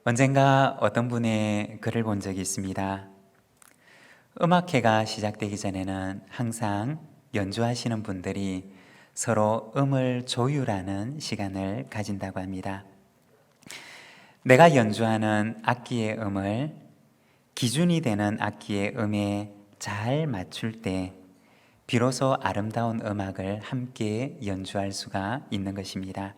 언젠가 어떤 분의 글을 본 적이 있습니다. 음악회가 시작되기 전에는 항상 연주하시는 분들이 서로 음을 조율하는 시간을 가진다고 합니다. 내가 연주하는 악기의 음을 기준이 되는 악기의 음에 잘 맞출 때 비로소 아름다운 음악을 함께 연주할 수가 있는 것입니다.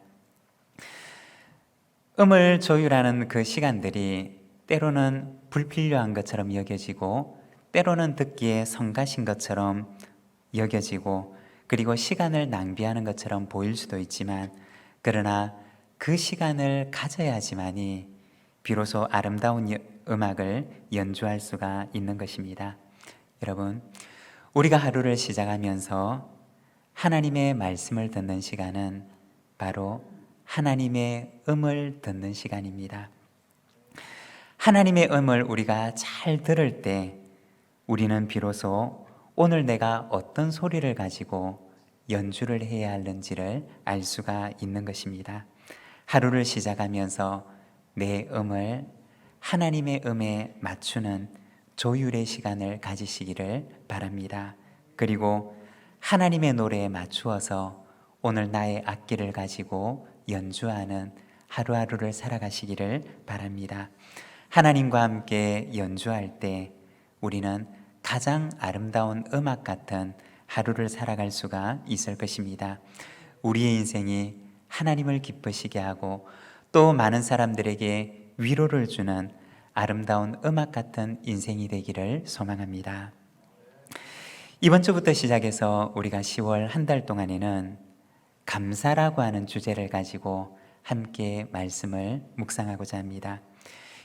음을 조율하는 그 시간들이 때로는 불필요한 것처럼 여겨지고 때로는 듣기에 성가신 것처럼 여겨지고 그리고 시간을 낭비하는 것처럼 보일 수도 있지만 그러나 그 시간을 가져야지만이 비로소 아름다운 음악을 연주할 수가 있는 것입니다. 여러분, 우리가 하루를 시작하면서 하나님의 말씀을 듣는 시간은 바로 하나님의 음을 듣는 시간입니다. 하나님의 음을 우리가 잘 들을 때 우리는 비로소 오늘 내가 어떤 소리를 가지고 연주를 해야 하는지를 알 수가 있는 것입니다. 하루를 시작하면서 내 음을 하나님의 음에 맞추는 조율의 시간을 가지시기를 바랍니다. 그리고 하나님의 노래에 맞추어서 오늘 나의 악기를 가지고 연주하는 하루하루를 살아가시기를 바랍니다. 하나님과 함께 연주할 때 우리는 가장 아름다운 음악 같은 하루를 살아갈 수가 있을 것입니다. 우리의 인생이 하나님을 기쁘시게 하고 또 많은 사람들에게 위로를 주는 아름다운 음악 같은 인생이 되기를 소망합니다. 이번 주부터 시작해서 우리가 10월 한 달 동안에는 감사라고 하는 주제를 가지고 함께 말씀을 묵상하고자 합니다.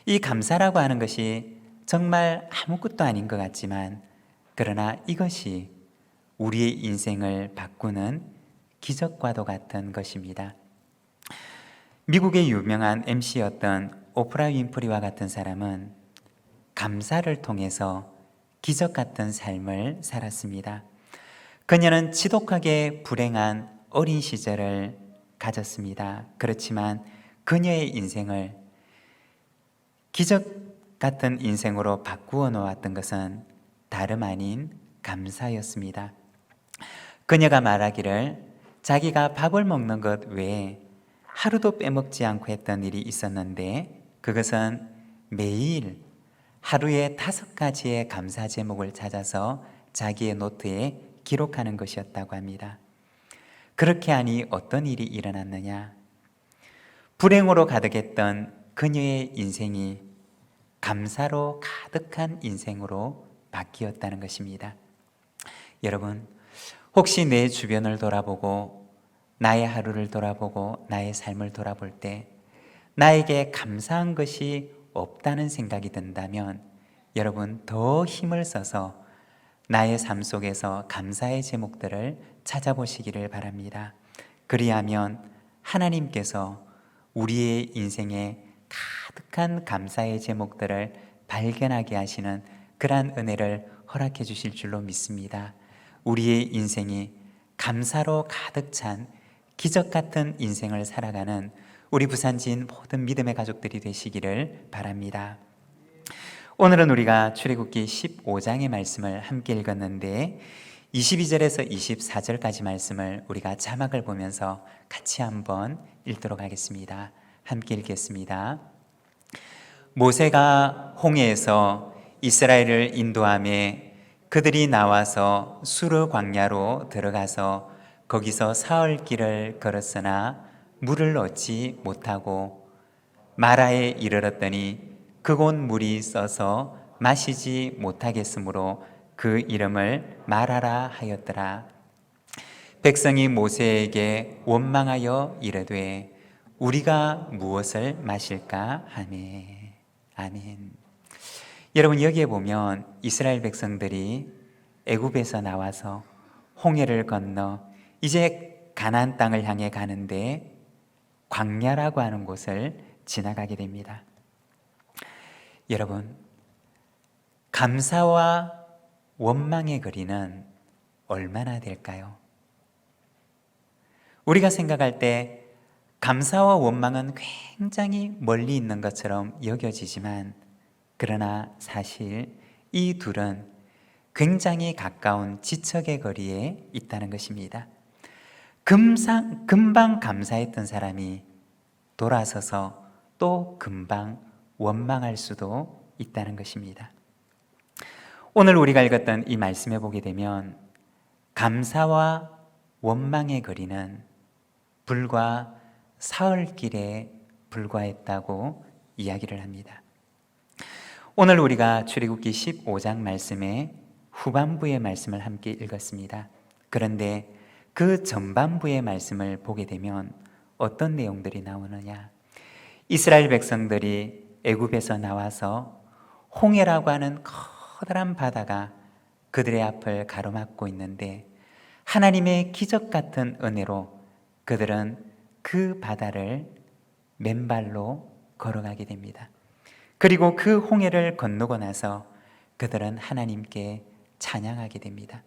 이 감사라고 하는 것이 정말 아무것도 아닌 것 같지만 그러나 이것이 우리의 인생을 바꾸는 기적과도 같은 것입니다. 미국의 유명한 MC였던 오프라 윈프리와 같은 사람은 감사를 통해서 기적 같은 삶을 살았습니다. 그녀는 지독하게 불행한 어린 시절을 가졌습니다. 그렇지만 그녀의 인생을 기적 같은 인생으로 바꾸어 놓았던 것은 다름 아닌 감사였습니다. 그녀가 말하기를 자기가 밥을 먹는 것 외에 하루도 빼먹지 않고 했던 일이 있었는데 그것은 매일 하루에 5가지의 감사 제목을 찾아서 자기의 노트에 기록하는 것이었다고 합니다. 그렇게 하니 어떤 일이 일어났느냐? 불행으로 가득했던 그녀의 인생이 감사로 가득한 인생으로 바뀌었다는 것입니다. 여러분, 혹시 내 주변을 돌아보고 나의 하루를 돌아보고 나의 삶을 돌아볼 때 나에게 감사한 것이 없다는 생각이 든다면 여러분 더 힘을 써서 나의 삶 속에서 감사의 제목들을 찾아보시기를 바랍니다. 그리하면 하나님께서 우리의 인생에 가득한 감사의 제목들을 발견하게 하시는 그러한 은혜를 허락해 주실 줄로 믿습니다. 우리의 인생이 감사로 가득 찬 기적 같은 인생을 살아가는 우리 부산진 모든 믿음의 가족들이 되시기를 바랍니다. 오늘은 우리가 출애굽기 15장의 말씀을 함께 읽었는데 22절에서 24절까지 말씀을 우리가 자막을 보면서 같이 한번 읽도록 하겠습니다. 함께 읽겠습니다. 모세가 홍해에서 이스라엘을 인도하며 그들이 나와서 수르 광야로 들어가서 거기서 사흘 길을 걸었으나 물을 얻지 못하고 마라에 이르렀더니 그곳 물이 써서 마시지 못하겠으므로 그 이름을 마라라 하였더라. 백성이 모세에게 원망하여 이르되 우리가 무엇을 마실까 하매. 아멘. 여러분, 여기에 보면 이스라엘 백성들이 애굽에서 나와서 홍해를 건너 이제 가나안 땅을 향해 가는데 광야라고 하는 곳을 지나가게 됩니다. 여러분, 감사와 원망의 거리는 얼마나 될까요? 우리가 생각할 때 감사와 원망은 굉장히 멀리 있는 것처럼 여겨지지만 그러나 사실 이 둘은 굉장히 가까운 지척의 거리에 있다는 것입니다. 금방 감사했던 사람이 돌아서서 또 금방 원망할 수도 있다는 것입니다. 오늘 우리가 읽었던 이 말씀에 보게 되면 감사와 원망의 거리는 불과 사흘길에 불과했다고 이야기를 합니다. 오늘 우리가 출애굽기 15장 말씀의 후반부의 말씀을 함께 읽었습니다. 그런데 그 전반부의 말씀을 보게 되면 어떤 내용들이 나오느냐? 이스라엘 백성들이 애굽에서 나와서 홍해라고 하는 커다란 바다가 그들의 앞을 가로막고 있는데 하나님의 기적 같은 은혜로 그들은 그 바다를 맨발로 걸어가게 됩니다. 그리고 그 홍해를 건너고 나서 그들은 하나님께 찬양하게 됩니다.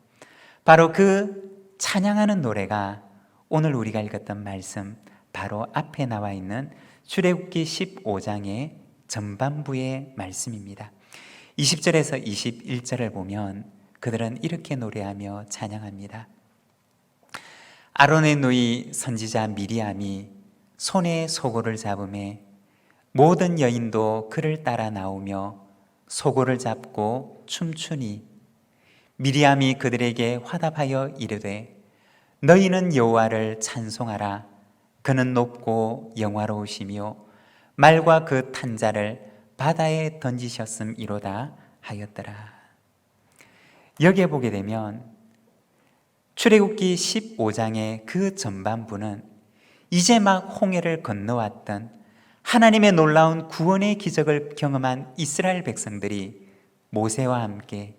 바로 그 찬양하는 노래가 오늘 우리가 읽었던 말씀 바로 앞에 나와 있는 출애굽기 15장의 전반부의 말씀입니다. 20절에서 21절을 보면 그들은 이렇게 노래하며 찬양합니다. 아론의 누이 선지자 미리암이 손에 소고를 잡음에 모든 여인도 그를 따라 나오며 소고를 잡고 춤추니 미리암이 그들에게 화답하여 이르되 너희는 여호와를 찬송하라. 그는 높고 영화로우시며 말과 그 탄자를 바다에 던지셨음이로다 하였더라. 여기에 보게 되면 출애굽기 15장의 그 전반부는 이제 막 홍해를 건너왔던 하나님의 놀라운 구원의 기적을 경험한 이스라엘 백성들이 모세와 함께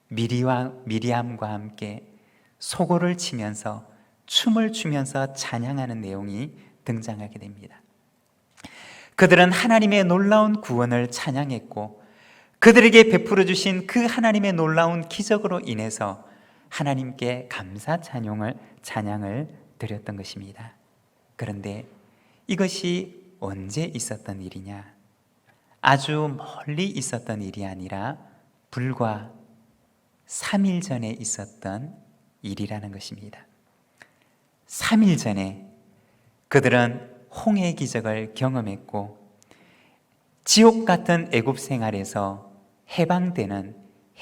미리암과 함께 소고를 치면서 춤을 추면서 찬양하는 내용이 등장하게 됩니다. 그들은 하나님의 놀라운 구원을 찬양했고 그들에게 베풀어 주신 그 하나님의 놀라운 기적으로 인해서 하나님께 감사 찬양을 드렸던 것입니다. 그런데 이것이 언제 있었던 일이냐? 아주 멀리 있었던 일이 아니라 불과 3일 전에 있었던 일이라는 것입니다. 3일 전에 그들은 홍해의 기적을 경험했고 지옥 같은 애굽 생활에서 해방되는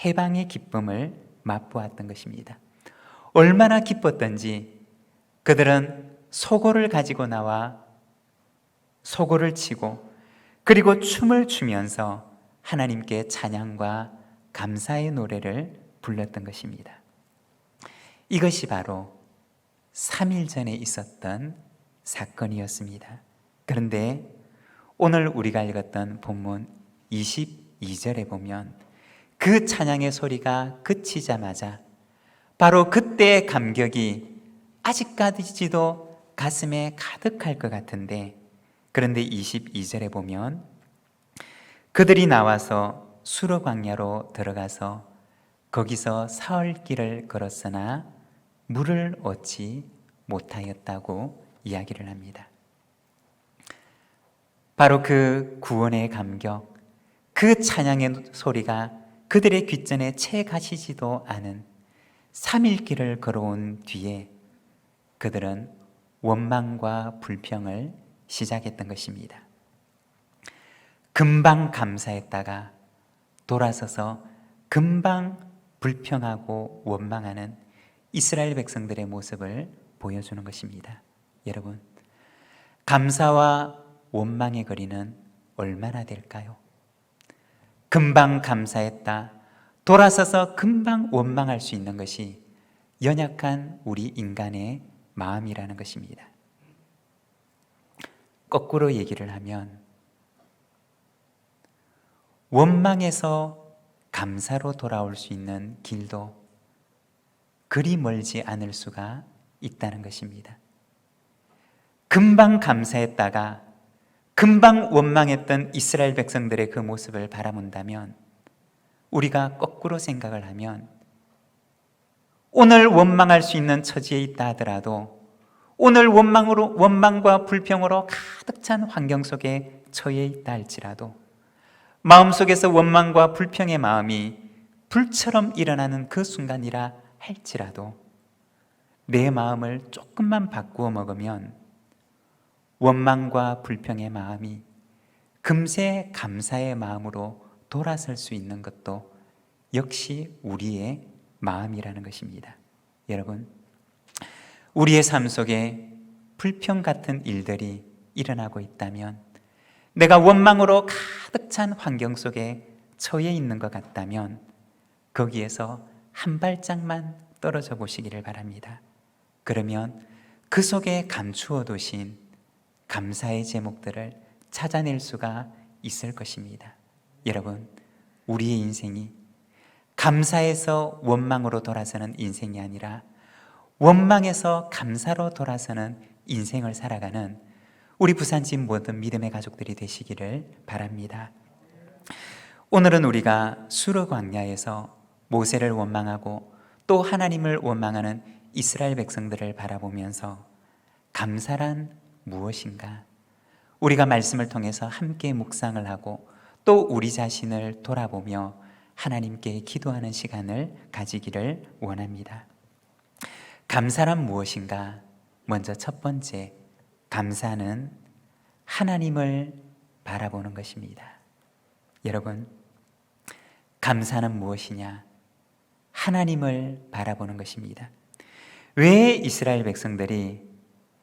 해방의 기쁨을 맛보았던 것입니다. 얼마나 기뻤던지 그들은 소고를 가지고 나와 소고를 치고 그리고 춤을 추면서 하나님께 찬양과 감사의 노래를 불렀던 것입니다. 이것이 바로 3일 전에 있었던 사건이었습니다. 그런데 오늘 우리가 읽었던 본문 22절에 보면 그 찬양의 소리가 그치자마자 바로 그때의 감격이 아직까지도 가슴에 가득할 것 같은데 그런데 22절에 보면 그들이 나와서 수르 광야로 들어가서 거기서 사흘 길을 걸었으나 물을 얻지 못하였다고 이야기를 합니다. 바로 그 구원의 감격, 그 찬양의 소리가 그들의 귓전에 채 가시지도 않은 3일 길을 걸어온 뒤에 그들은 원망과 불평을 시작했던 것입니다. 금방 감사했다가 돌아서서 금방 불평하고 원망하는 이스라엘 백성들의 모습을 보여주는 것입니다. 여러분, 감사와 원망의 거리는 얼마나 될까요? 금방 감사했다, 돌아서서 금방 원망할 수 있는 것이 연약한 우리 인간의 마음이라는 것입니다. 거꾸로 얘기를 하면 원망에서 감사로 돌아올 수 있는 길도 그리 멀지 않을 수가 있다는 것입니다. 금방 감사했다가 금방 원망했던 이스라엘 백성들의 그 모습을 바라본다면 우리가 거꾸로 생각을 하면 오늘 원망할 수 있는 처지에 있다 하더라도 오늘 원망과 불평으로 가득 찬 환경 속에 처해 있다 할지라도, 마음속에서 원망과 불평의 마음이 불처럼 일어나는 그 순간이라 할지라도 내 마음을 조금만 바꾸어 먹으면 원망과 불평의 마음이 금세 감사의 마음으로 돌아설 수 있는 것도 역시 우리의 마음이라는 것입니다. 여러분, 우리의 삶 속에 불평 같은 일들이 일어나고 있다면, 내가 원망으로 가득 찬 환경 속에 처해 있는 것 같다면 거기에서 한 발짝만 떨어져 보시기를 바랍니다. 그러면 그 속에 감추어 두신 감사의 제목들을 찾아낼 수가 있을 것입니다. 여러분, 우리의 인생이 감사에서 원망으로 돌아서는 인생이 아니라 원망에서 감사로 돌아서는 인생을 살아가는 우리 부산진 모든 믿음의 가족들이 되시기를 바랍니다. 오늘은 우리가 수르 광야에서 모세를 원망하고 또 하나님을 원망하는 이스라엘 백성들을 바라보면서 감사란 무엇인가? 우리가 말씀을 통해서 함께 묵상을 하고 또 우리 자신을 돌아보며 하나님께 기도하는 시간을 가지기를 원합니다. 감사란 무엇인가? 먼저 첫 번째, 감사는 하나님을 바라보는 것입니다. 여러분, 감사는 무엇이냐? 하나님을 바라보는 것입니다. 왜 이스라엘 백성들이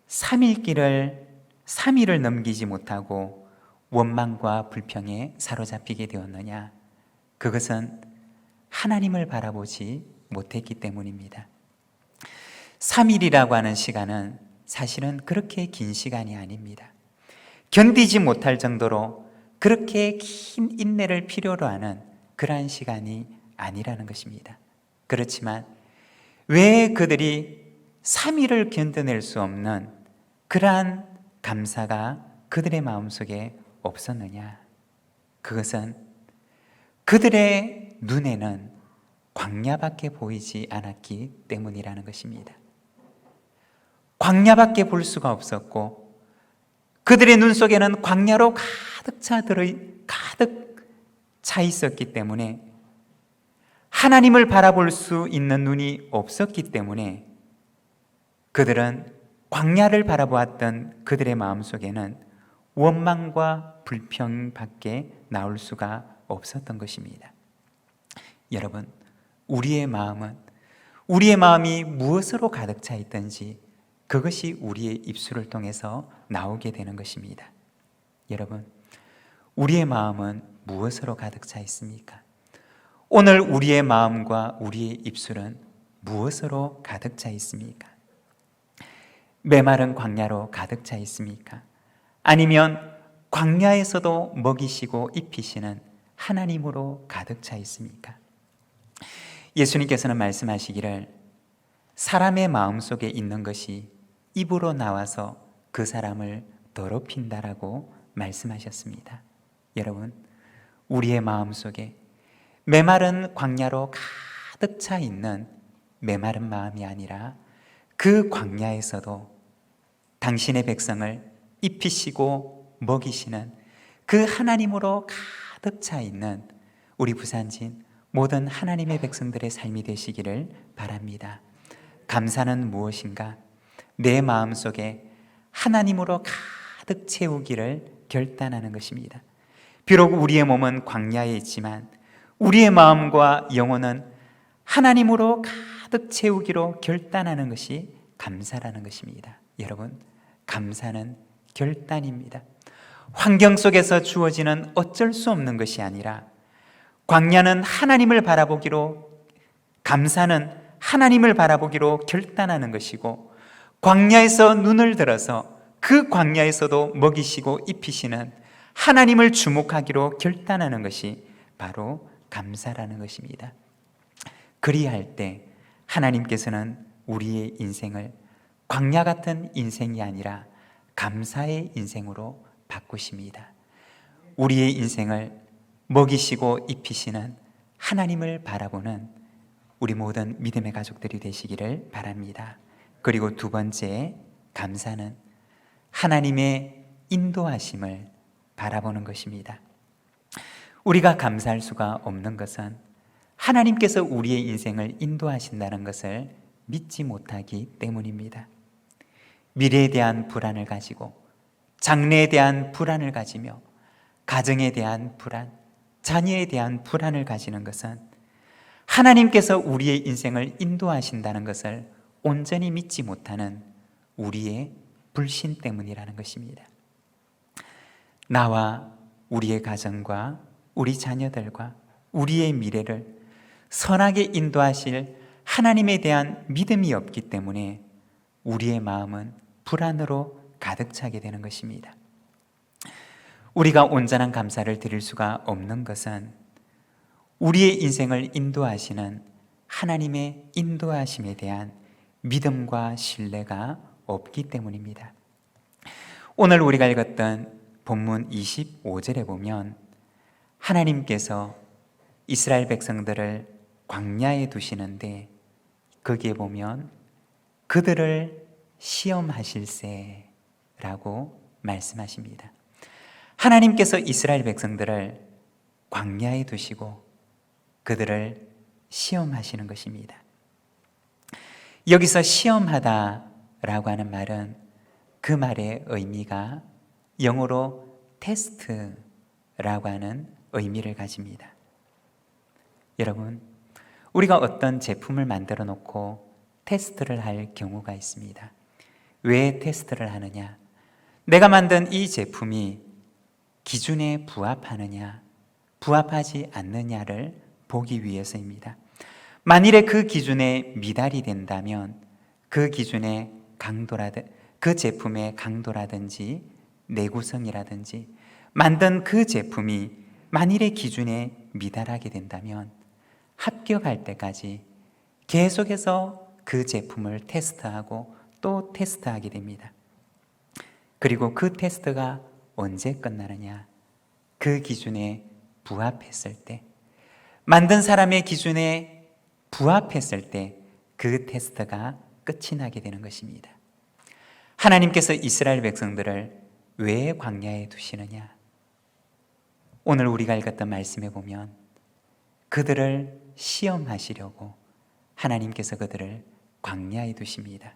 3일을 넘기지 못하고 원망과 불평에 사로잡히게 되었느냐? 그것은 하나님을 바라보지 못했기 때문입니다. 3일이라고 하는 시간은 사실은 그렇게 긴 시간이 아닙니다. 견디지 못할 정도로 그렇게 긴 인내를 필요로 하는 그러한 시간이 아니라는 것입니다. 그렇지만 왜 그들이 3일을 견뎌낼 수 없는 그러한 감사가 그들의 마음속에 없었느냐? 그것은 그들의 눈에는 광야밖에 보이지 않았기 때문이라는 것입니다. 광야밖에 볼 수가 없었고 그들의 눈 속에는 광야로 가득 차 있었기 때문에 하나님을 바라볼 수 있는 눈이 없었기 때문에 그들은 광야를 바라보았던 그들의 마음속에는 원망과 불평밖에 나올 수가 없었던 것입니다. 여러분, 우리의 마음이 무엇으로 가득 차 있든지 그것이 우리의 입술을 통해서 나오게 되는 것입니다. 여러분, 우리의 마음은 무엇으로 가득 차 있습니까? 오늘 우리의 마음과 우리의 입술은 무엇으로 가득 차 있습니까? 메마른 광야로 가득 차 있습니까? 아니면 광야에서도 먹이시고 입히시는 하나님으로 가득 차 있습니까? 예수님께서는 말씀하시기를 사람의 마음속에 있는 것이 입으로 나와서 그 사람을 더럽힌다라고 말씀하셨습니다. 여러분, 우리의 마음속에 메마른 광야로 가득 차 있는 메마른 마음이 아니라 그 광야에서도 당신의 백성을 입히시고 먹이시는 그 하나님으로 가득 차 있는 우리 부산진 모든 하나님의 백성들의 삶이 되시기를 바랍니다. 감사는 무엇인가? 내 마음속에 하나님으로 가득 채우기를 결단하는 것입니다. 비록 우리의 몸은 광야에 있지만 우리의 마음과 영혼은 하나님으로 가득 채우기로 결단하는 것이 감사라는 것입니다. 여러분, 감사는 결단입니다. 환경 속에서 주어지는 어쩔 수 없는 것이 아니라 광야는 하나님을 바라보기로, 감사는 하나님을 바라보기로 결단하는 것이고 광야에서 눈을 들어서 그 광야에서도 먹이시고 입히시는 하나님을 주목하기로 결단하는 것이 바로 감사라는 것입니다. 그리할 때 하나님께서는 우리의 인생을 광야 같은 인생이 아니라 감사의 인생으로 바꾸십니다. 우리의 인생을 먹이시고 입히시는 하나님을 바라보는 우리 모든 믿음의 가족들이 되시기를 바랍니다. 그리고 두 번째, 감사는 하나님의 인도하심을 바라보는 것입니다. 우리가 감사할 수가 없는 것은 하나님께서 우리의 인생을 인도하신다는 것을 믿지 못하기 때문입니다. 미래에 대한 불안을 가지고, 장래에 대한 불안을 가지며, 가정에 대한 불안, 자녀에 대한 불안을 가지는 것은 하나님께서 우리의 인생을 인도하신다는 것을 온전히 믿지 못하는 우리의 불신 때문이라는 것입니다. 나와 우리의 가정과 우리 자녀들과 우리의 미래를 선하게 인도하실 하나님에 대한 믿음이 없기 때문에 우리의 마음은 불안으로 가득 차게 되는 것입니다. 우리가 온전한 감사를 드릴 수가 없는 것은 우리의 인생을 인도하시는 하나님의 인도하심에 대한 믿음과 신뢰가 없기 때문입니다. 오늘 우리가 읽었던 본문 25절에 보면 하나님께서 이스라엘 백성들을 광야에 두시는데 거기에 보면 그들을 시험하실세라고 말씀하십니다. 하나님께서 이스라엘 백성들을 광야에 두시고 그들을 시험하시는 것입니다. 여기서 시험하다라고 하는 말은 그 말의 의미가 영어로 테스트라고 하는 의미를 가집니다. 여러분, 우리가 어떤 제품을 만들어 놓고 테스트를 할 경우가 있습니다. 왜 테스트를 하느냐? 내가 만든 이 제품이 기준에 부합하느냐, 부합하지 않느냐를 보기 위해서입니다. 만일에 그 기준에 미달이 된다면 그 기준의 그 제품의 강도라든지 내구성이라든지 만든 그 제품이 만일에 기준에 미달하게 된다면 합격할 때까지 계속해서 그 제품을 테스트하고 또 테스트하게 됩니다. 그리고 그 테스트가 언제 끝나느냐? 그 기준에 부합했을 때, 만든 사람의 기준에 부합했을 때 그 테스트가 끝이 나게 되는 것입니다. 하나님께서 이스라엘 백성들을 왜 광야에 두시느냐? 오늘 우리가 읽었던 말씀에 보면 그들을 시험하시려고 하나님께서 그들을 광야에 두십니다.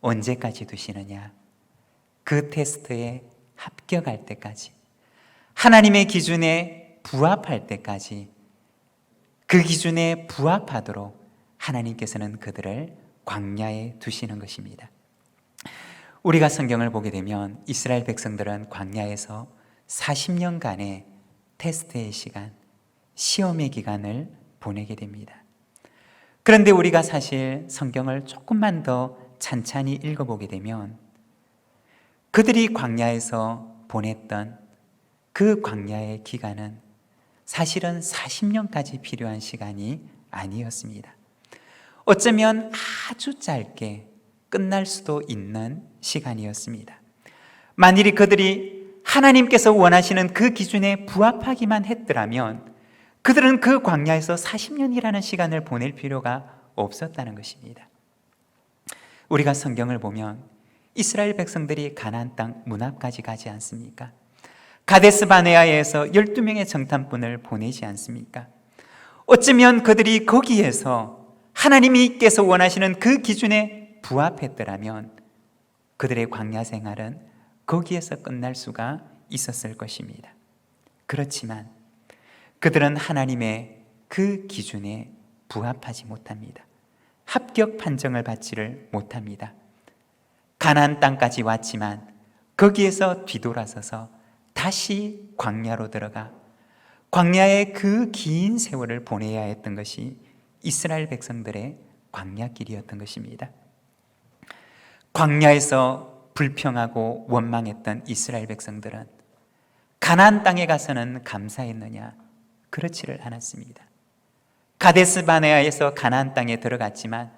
언제까지 두시느냐? 그 테스트에 합격할 때까지, 하나님의 기준에 부합할 때까지, 그 기준에 부합하도록 하나님께서는 그들을 광야에 두시는 것입니다. 우리가 성경을 보게 되면 이스라엘 백성들은 광야에서 40년간의 테스트의 시간, 시험의 기간을 보내게 됩니다. 그런데 우리가 사실 성경을 조금만 더 찬찬히 읽어보게 되면 그들이 광야에서 보냈던 그 광야의 기간은 사실은 40년까지 필요한 시간이 아니었습니다. 어쩌면 아주 짧게 끝날 수도 있는 시간이었습니다. 만일에 그들이 하나님께서 원하시는 그 기준에 부합하기만 했더라면 그들은 그 광야에서 40년이라는 시간을 보낼 필요가 없었다는 것입니다. 우리가 성경을 보면 이스라엘 백성들이 가나안 땅 문 앞까지 가지 않습니까? 가데스 바네아에서 12명의 정탐꾼을 보내지 않습니까? 어쩌면 그들이 거기에서 하나님께서 원하시는 그 기준에 부합했더라면 그들의 광야 생활은 거기에서 끝날 수가 있었을 것입니다. 그렇지만 그들은 하나님의 그 기준에 부합하지 못합니다. 합격 판정을 받지를 못합니다. 가나안 땅까지 왔지만 거기에서 뒤돌아서서 다시 광야로 들어가 광야의 그 긴 세월을 보내야 했던 것이 이스라엘 백성들의 광야길이었던 것입니다. 광야에서 불평하고 원망했던 이스라엘 백성들은 가나안 땅에 가서는 감사했느냐? 그렇지를 않았습니다. 가데스 바네아에서 가나안 땅에 들어갔지만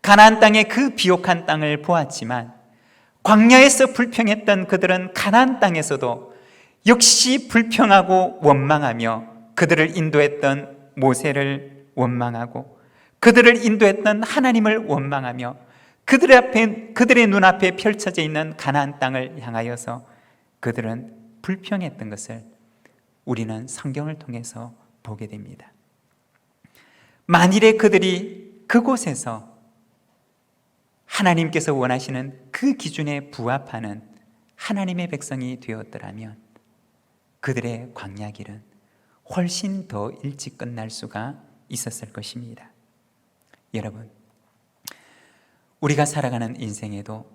가나안 땅의 그 비옥한 땅을 보았지만 광야에서 불평했던 그들은 가나안 땅에서도 역시 불평하고 원망하며 그들을 인도했던 모세를 원망하고 그들을 인도했던 하나님을 원망하며 그들의 눈앞에 펼쳐져 있는 가나안 땅을 향하여서 그들은 불평했던 것을 우리는 성경을 통해서 보게 됩니다. 만일에 그들이 그곳에서 하나님께서 원하시는 그 기준에 부합하는 하나님의 백성이 되었더라면 그들의 광야 길은 훨씬 더 일찍 끝날 수가 있었을 것입니다. 여러분, 우리가 살아가는 인생에도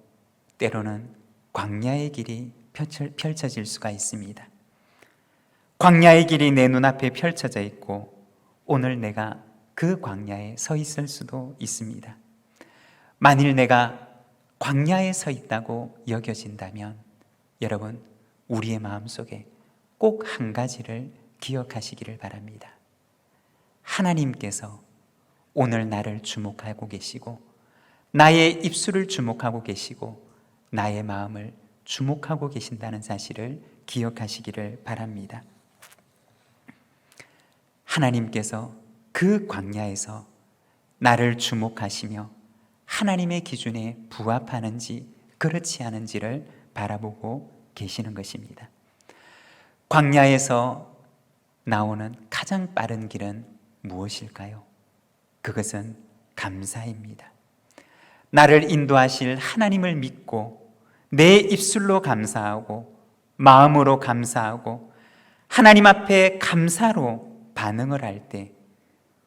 때로는 광야의 길이 펼쳐질 수가 있습니다. 광야의 길이 내 눈앞에 펼쳐져 있고 오늘 내가 그 광야에 서 있을 수도 있습니다. 만일 내가 광야에 서 있다고 여겨진다면 여러분, 우리의 마음속에 꼭 한 가지를 기억하시기를 바랍니다. 하나님께서 오늘 나를 주목하고 계시고 나의 입술을 주목하고 계시고 나의 마음을 주목하고 계신다는 사실을 기억하시기를 바랍니다. 하나님께서 그 광야에서 나를 주목하시며 하나님의 기준에 부합하는지 그렇지 않은지를 바라보고 계시는 것입니다. 광야에서 나오는 가장 빠른 길은 무엇일까요? 그것은 감사입니다. 나를 인도하실 하나님을 믿고 내 입술로 감사하고 마음으로 감사하고 하나님 앞에 감사로 반응을 할 때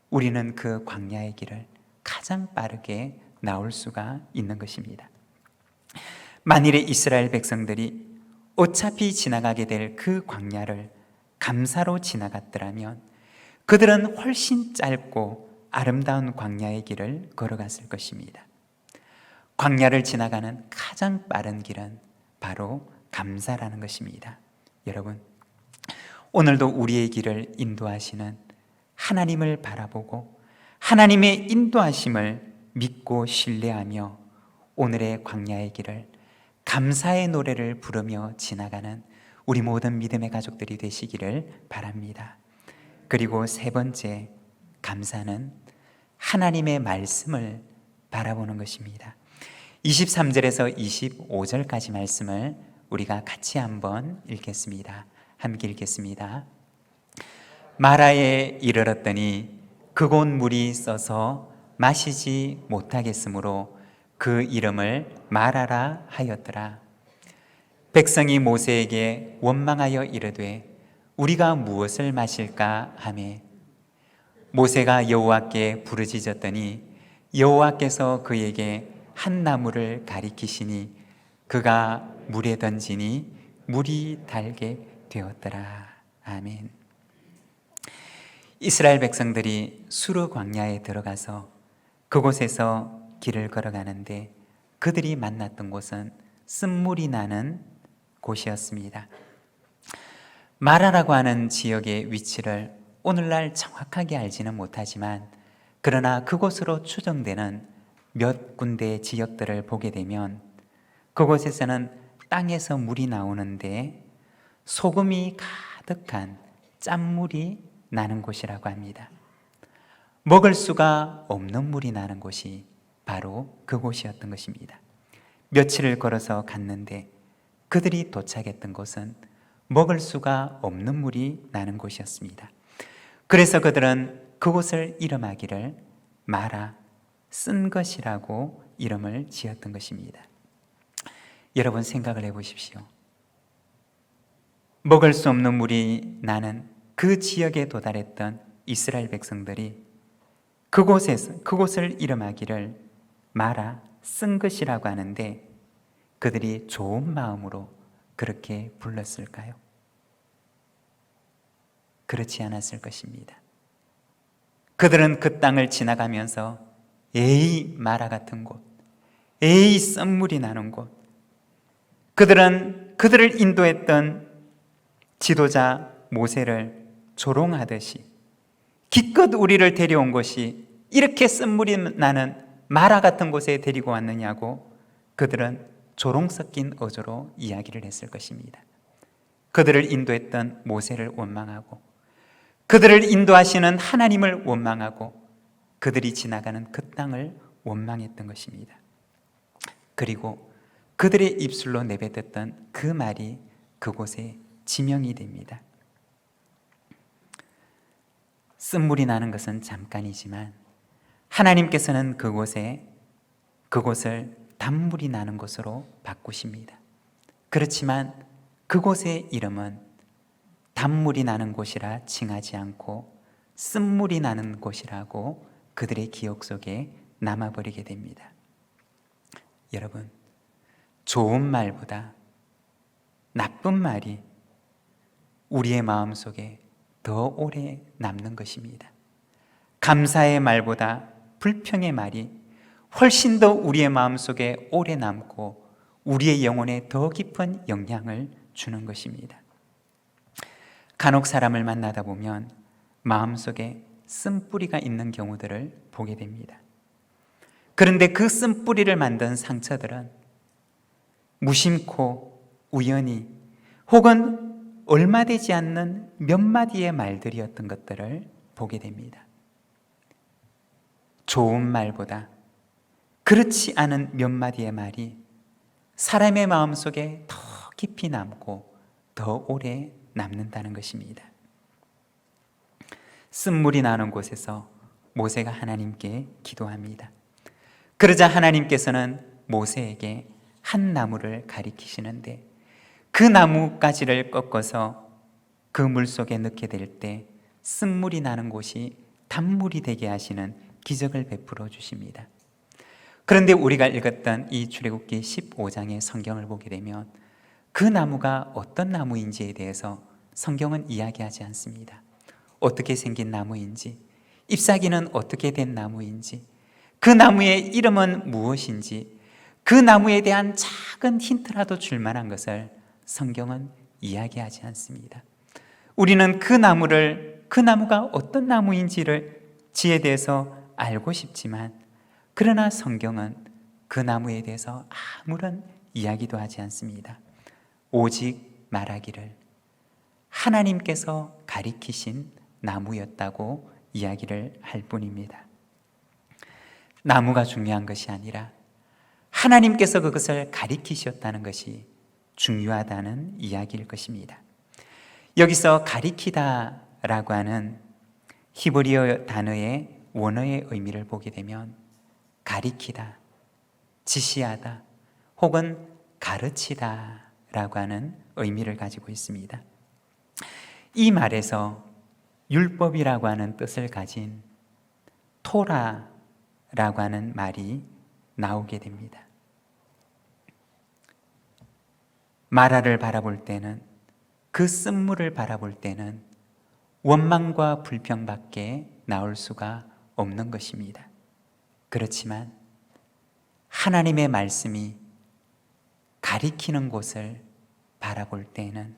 우리는 그 광야의 길을 가장 빠르게 나올 수가 있는 것입니다. 만일에 이스라엘 백성들이 어차피 지나가게 될 그 광야를 감사로 지나갔더라면 그들은 훨씬 짧고 아름다운 광야의 길을 걸어갔을 것입니다. 광야를 지나가는 가장 빠른 길은 바로 감사라는 것입니다. 여러분, 오늘도 우리의 길을 인도하시는 하나님을 바라보고 하나님의 인도하심을 믿고 신뢰하며 오늘의 광야의 길을 감사의 노래를 부르며 지나가는 우리 모든 믿음의 가족들이 되시기를 바랍니다. 그리고 세 번째, 감사는 하나님의 말씀을 바라보는 것입니다. 23절에서 25절까지 말씀을 우리가 같이 한번 읽겠습니다. 함께 읽겠습니다. 마라에 이르렀더니 그곳 물이 써서 마시지 못하겠으므로 그 이름을 마라라 하였더라. 백성이 모세에게 원망하여 이르되 우리가 무엇을 마실까 하매 모세가 여호와께 부르짖었더니 여호와께서 그에게 한 나무를 가리키시니 그가 물에 던지니 물이 달게 되었더라. 아멘. 이스라엘 백성들이 수르 광야에 들어가서 그곳에서 길을 걸어가는데 그들이 만났던 곳은 쓴물이 나는 곳이었습니다. 마라라고 하는 지역의 위치를 오늘날 정확하게 알지는 못하지만 그러나 그곳으로 추정되는 몇 군데의 지역들을 보게 되면 그곳에서는 땅에서 물이 나오는데 소금이 가득한 짠물이 나는 곳이라고 합니다. 먹을 수가 없는 물이 나는 곳이 바로 그곳이었던 것입니다. 며칠을 걸어서 갔는데 그들이 도착했던 곳은 먹을 수가 없는 물이 나는 곳이었습니다. 그래서 그들은 그곳을 이름하기를 마라, 쓴 것이라고 이름을 지었던 것입니다. 여러분 생각을 해보십시오. 먹을 수 없는 물이 나는 그 지역에 도달했던 이스라엘 백성들이 그곳을 이름하기를 마라, 쓴 것이라고 하는데 그들이 좋은 마음으로 그렇게 불렀을까요? 그렇지 않았을 것입니다. 그들은 그 땅을 지나가면서 에이 마라 같은 곳, 에이 쓴물이 나는 곳, 그들은 그들을 인도했던 지도자 모세를 조롱하듯이 기껏 우리를 데려온 것이 이렇게 쓴물이 나는 마라 같은 곳에 데리고 왔느냐고 그들은 조롱 섞인 어조로 이야기를 했을 것입니다. 그들을 인도했던 모세를 원망하고 그들을 인도하시는 하나님을 원망하고 그들이 지나가는 그 땅을 원망했던 것입니다. 그리고 그들의 입술로 내뱉었던 그 말이 그곳에 지명이 됩니다. 쓴물이 나는 것은 잠깐이지만 하나님께서는 그곳을 단물이 나는 곳으로 바꾸십니다. 그렇지만 그곳의 이름은 단물이 나는 곳이라 칭하지 않고 쓴물이 나는 곳이라고 그들의 기억 속에 남아버리게 됩니다. 여러분, 좋은 말보다 나쁜 말이 우리의 마음속에 더 오래 남는 것입니다. 감사의 말보다 불평의 말이 훨씬 더 우리의 마음속에 오래 남고 우리의 영혼에 더 깊은 영향을 주는 것입니다. 간혹 사람을 만나다 보면 마음속에 쓴뿌리가 있는 경우들을 보게 됩니다. 그런데 그 쓴뿌리를 만든 상처들은 무심코 우연히 혹은 얼마 되지 않는 몇 마디의 말들이었던 것들을 보게 됩니다. 좋은 말보다 그렇지 않은 몇 마디의 말이 사람의 마음속에 더 깊이 남고 더 오래 남는다는 것입니다. 쓴물이 나는 곳에서 모세가 하나님께 기도합니다. 그러자 하나님께서는 모세에게 한 나무를 가리키시는데 그 나뭇가지를 꺾어서 그 물속에 넣게 될 때 쓴물이 나는 곳이 단물이 되게 하시는 기적을 베풀어 주십니다. 그런데 우리가 읽었던 이 출애굽기 15장의 성경을 보게 되면 그 나무가 어떤 나무인지에 대해서 성경은 이야기하지 않습니다. 어떻게 생긴 나무인지, 잎사귀는 어떻게 된 나무인지, 그 나무의 이름은 무엇인지, 그 나무에 대한 작은 힌트라도 줄 만한 것을 성경은 이야기하지 않습니다. 우리는 그 나무가 어떤 나무인지에 대해서 알고 싶지만, 그러나 성경은 그 나무에 대해서 아무런 이야기도 하지 않습니다. 오직 말하기를 하나님께서 가리키신 나무였다고 이야기를 할 뿐입니다. 나무가 중요한 것이 아니라 하나님께서 그것을 가리키셨다는 것이 중요하다는 이야기일 것입니다. 여기서 가리키다라고 하는 히브리어 단어의 원어의 의미를 보게 되면 가리키다, 지시하다, 혹은 가르치다라고 하는 의미를 가지고 있습니다. 이 말에서 율법이라고 하는 뜻을 가진 토라라고 하는 말이 나오게 됩니다. 마라를 바라볼 때는, 그 쓴물을 바라볼 때는 원망과 불평밖에 나올 수가 없는 것입니다. 그렇지만 하나님의 말씀이 가리키는 곳을 바라볼 때는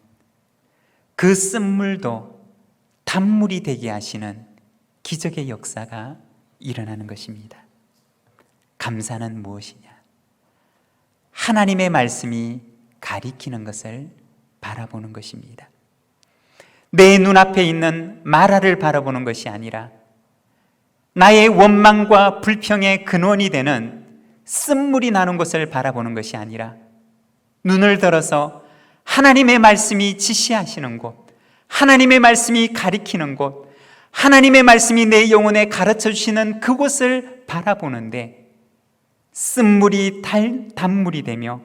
그 쓴물도 단물이 되게 하시는 기적의 역사가 일어나는 것입니다. 감사는 무엇이냐? 하나님의 말씀이 가리키는 것을 바라보는 것입니다. 내 눈앞에 있는 마라를 바라보는 것이 아니라 나의 원망과 불평의 근원이 되는 쓴물이 나는 것을 바라보는 것이 아니라 눈을 들어서 하나님의 말씀이 지시하시는 곳, 하나님의 말씀이 가리키는 곳, 하나님의 말씀이 내 영혼에 가르쳐 주시는 그곳을 바라보는데 쓴물이 단물이 되며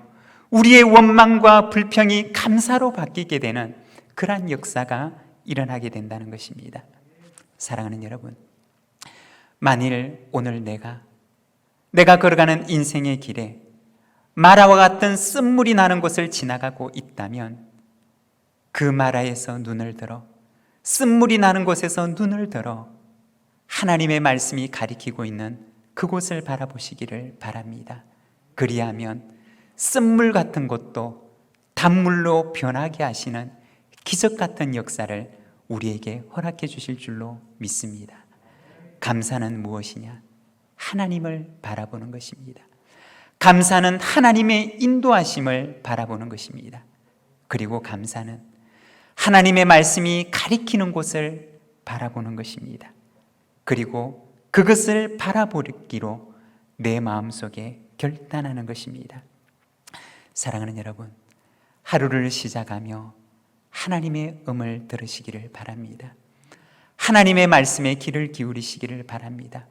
우리의 원망과 불평이 감사로 바뀌게 되는 그러한 역사가 일어나게 된다는 것입니다. 사랑하는 여러분, 만일 오늘 내가 걸어가는 인생의 길에 마라와 같은 쓴물이 나는 곳을 지나가고 있다면 그 마라에서 눈을 들어, 쓴물이 나는 곳에서 눈을 들어 하나님의 말씀이 가리키고 있는 그곳을 바라보시기를 바랍니다. 그리하면 쓴물 같은 곳도 단물로 변하게 하시는 기적 같은 역사를 우리에게 허락해 주실 줄로 믿습니다. 감사는 무엇이냐? 하나님을 바라보는 것입니다. 감사는 하나님의 인도하심을 바라보는 것입니다. 그리고 감사는 하나님의 말씀이 가리키는 곳을 바라보는 것입니다. 그리고 그것을 바라보기로 내 마음속에 결단하는 것입니다. 사랑하는 여러분, 하루를 시작하며 하나님의 음을 들으시기를 바랍니다. 하나님의 말씀에 귀를 기울이시기를 바랍니다.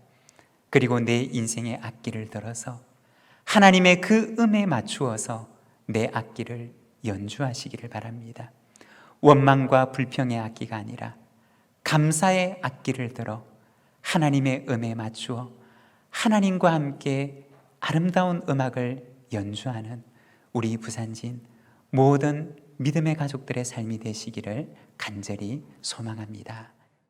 그리고 내 인생의 악기를 들어서 하나님의 그 음에 맞추어서 내 악기를 연주하시기를 바랍니다. 원망과 불평의 악기가 아니라 감사의 악기를 들어 하나님의 음에 맞추어 하나님과 함께 아름다운 음악을 연주하는 우리 부산진 모든 믿음의 가족들의 삶이 되시기를 간절히 소망합니다.